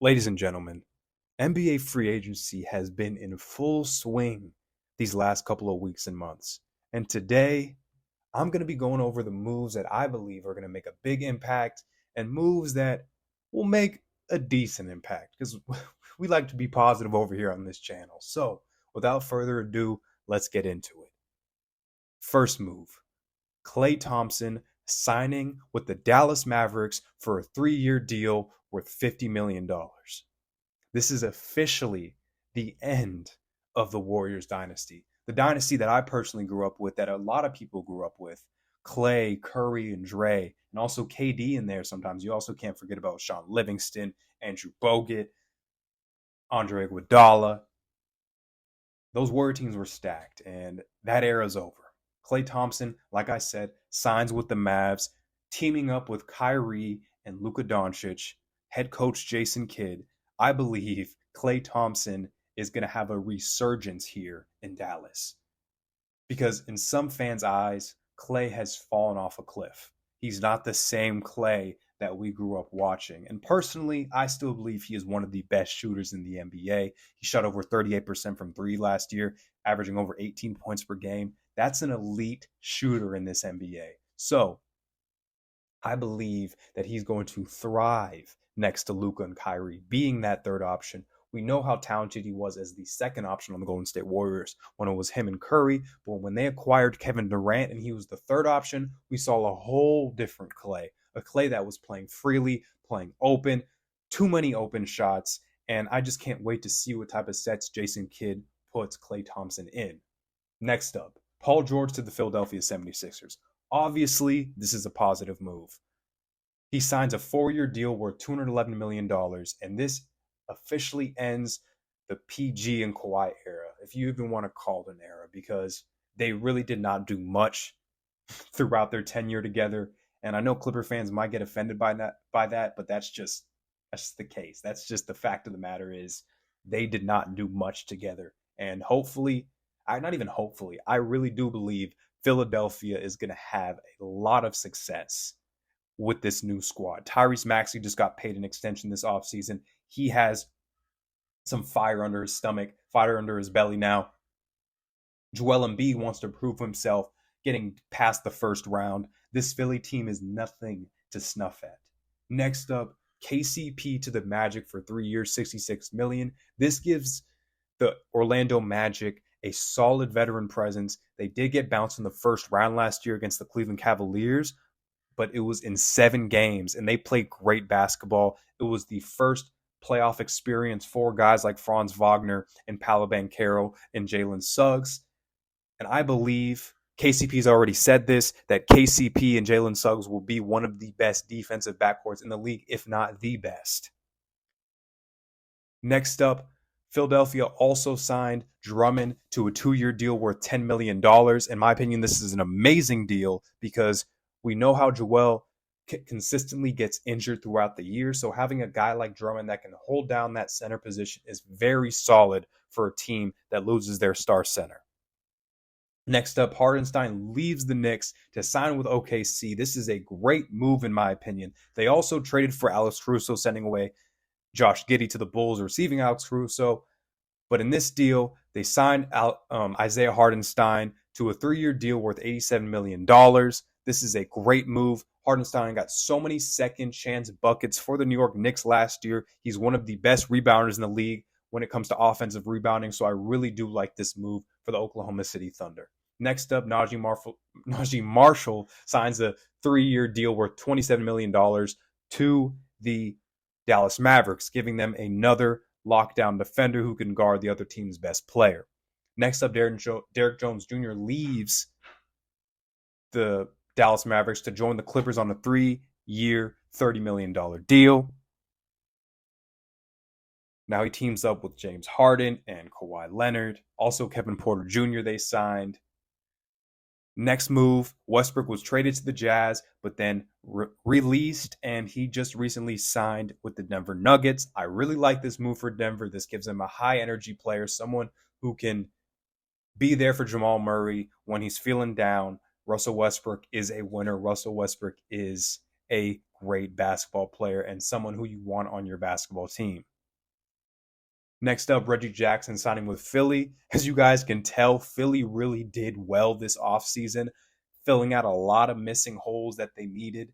Ladies and gentlemen, NBA free agency has been in full swing these last couple of weeks and months. And today, I'm going to be going over the moves that I believe are going to make a big impact and moves that will make a decent impact because we like to be positive over here on this channel. So, without further ado, let's get into it. First move, Klay Thompson signing with the Dallas Mavericks for a 3-year deal worth $50 million. This is officially the end of the Warriors dynasty. The dynasty that I personally grew up with, that a lot of people grew up with. Clay, Curry, and Dre, and also KD in there sometimes. You also can't forget about Sean Livingston, Andrew Bogut, Andre Iguodala. Those Warrior teams were stacked, and that era is over. Klay Thompson, like I said, signs with the Mavs, teaming up with Kyrie and Luka Doncic, head coach Jason Kidd. I believe Klay Thompson is going to have a resurgence here in Dallas. Because in some fans' eyes, Klay has fallen off a cliff. He's not the same Klay that we grew up watching. And personally, I still believe he is one of the best shooters in the NBA. He shot over 38% from three last year, averaging over 18 points per game. That's an elite shooter in this NBA. So I believe that he's going to thrive next to Luka and Kyrie, being that third option. We know how talented he was as the second option on the Golden State Warriors when it was him and Curry. But when they acquired Kevin Durant and he was the third option, we saw a whole different Klay. A Klay that was playing freely, playing open, too many open shots. And I just can't wait to see what type of sets Jason Kidd puts Klay Thompson in. Next up, Paul George to the Philadelphia 76ers. Obviously, this is a positive move. He signs a 4-year deal worth $211 million, and this officially ends the PG and Kawhi era, if you even want to call it an era, because they really did not do much throughout their tenure together. And I know Clipper fans might get offended by that, but that's just the case. That's just the fact of the matter is they did not do much together. And hopefully, not even hopefully, I really do believe Philadelphia is going to have a lot of success with this new squad. Tyrese Maxey just got paid an extension this offseason. He has some fire under his stomach, fire under his belly now. Joel Embiid wants to prove himself, getting past the first round. This Philly team is nothing to snuff at. Next up, KCP to the Magic for 3 years, $66 million. This gives the Orlando Magic a solid veteran presence. They did get bounced in the first round last year against the Cleveland Cavaliers, but it was in 7 games, and they played great basketball. It was the first playoff experience for guys like Franz Wagner and Paolo Banchero and Jalen Suggs. And I believe KCP's already said this, that KCP and Jalen Suggs will be one of the best defensive backcourts in the league, if not the best. Next up, Philadelphia also signed Drummond to a 2-year deal worth $10 million. In my opinion, this is an amazing deal because we know how Joel consistently gets injured throughout the year. So having a guy like Drummond that can hold down that center position is very solid for a team that loses their star center. Next up, Hartenstein leaves the Knicks to sign with OKC. This is a great move, in my opinion. They also traded for Alex Caruso, sending away Josh Giddey to the Bulls, receiving Alex Caruso. But in this deal, they signed Isaiah Hartenstein to a 3-year deal worth $87 million. This is a great move. Hartenstein got so many second chance buckets for the New York Knicks last year. He's one of the best rebounders in the league when it comes to offensive rebounding. So I really do like this move for the Oklahoma City Thunder. Next up, Najee Marshall signs a 3-year deal worth $27 million to the Dallas Mavericks, giving them another lockdown defender who can guard the other team's best player. Next up, Derrick Jones Jr. leaves the Dallas Mavericks to join the Clippers on a 3-year, $30 million deal. Now he teams up with James Harden and Kawhi Leonard. Also, Kevin Porter Jr. they signed. Next move, Westbrook was traded to the Jazz, but then released, and he just recently signed with the Denver Nuggets. I really like this move for Denver. This gives them a high-energy player, someone who can be there for Jamal Murray when he's feeling down. Russell Westbrook is a winner. Russell Westbrook is a great basketball player and someone who you want on your basketball team. Next up, Reggie Jackson signing with Philly. As you guys can tell, Philly really did well this offseason, filling out a lot of missing holes that they needed.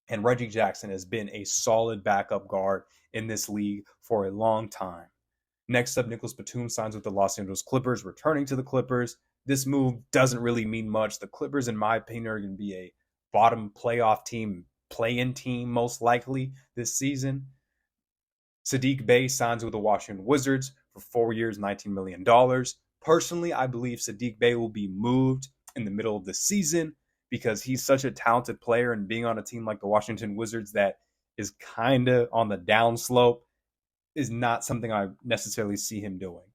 And Reggie Jackson has been a solid backup guard in this league for a long time. Next up, Nicholas Batum signs with the Los Angeles Clippers, returning to the Clippers. This move doesn't really mean much. The Clippers, in my opinion, are going to be a bottom playoff team, play-in team most likely this season. Saddiq Bey signs with the Washington Wizards for 4 years, $19 million. Personally, I believe Saddiq Bey will be moved in the middle of the season because he's such a talented player, and being on a team like the Washington Wizards that is kind of on the downslope is not something I necessarily see him doing.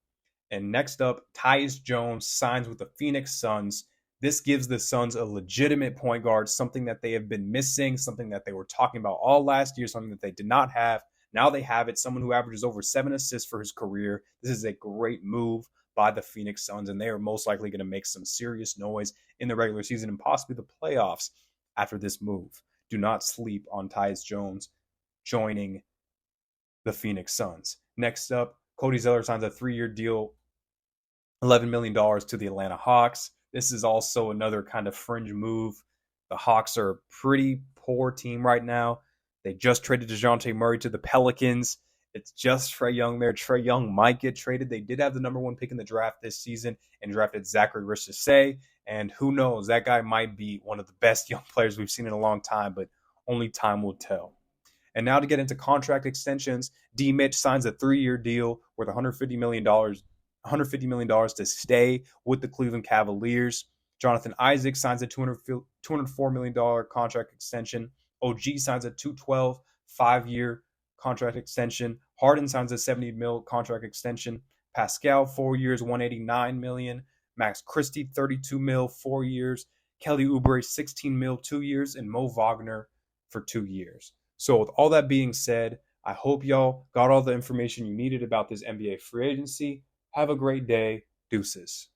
And next up, Tyus Jones signs with the Phoenix Suns. This gives the Suns a legitimate point guard, something that they have been missing, something that they were talking about all last year, something that they did not have. Now they have it, someone who averages over 7 assists for his career. This is a great move by the Phoenix Suns, and they are most likely going to make some serious noise in the regular season and possibly the playoffs after this move. Do not sleep on Tyus Jones joining the Phoenix Suns. Next up, Cody Zeller signs a 3-year deal, $11 million to the Atlanta Hawks. This is also another kind of fringe move. The Hawks are a pretty poor team right now. They just traded DeJounte Murray to the Pelicans. It's just Trae Young there. Trae Young might get traded. They did have the number 1 pick in the draft this season and drafted Zachary Richardson. And who knows, that guy might be one of the best young players we've seen in a long time, but only time will tell. And now to get into contract extensions, D. Mitch signs a 3-year deal worth $150 million to stay with the Cleveland Cavaliers. Jonathan Isaac signs a $204 million contract extension. OG signs a $212 5-year contract extension. Harden signs a $70 million contract extension. Pascal, 4 years, $189 million. Max Christie, $32 million, 4 years. Kelly Oubre, $16 million, 2 years. And Mo Wagner for 2 years. So with all that being said, I hope y'all got all the information you needed about this NBA free agency. Have a great day. Deuces.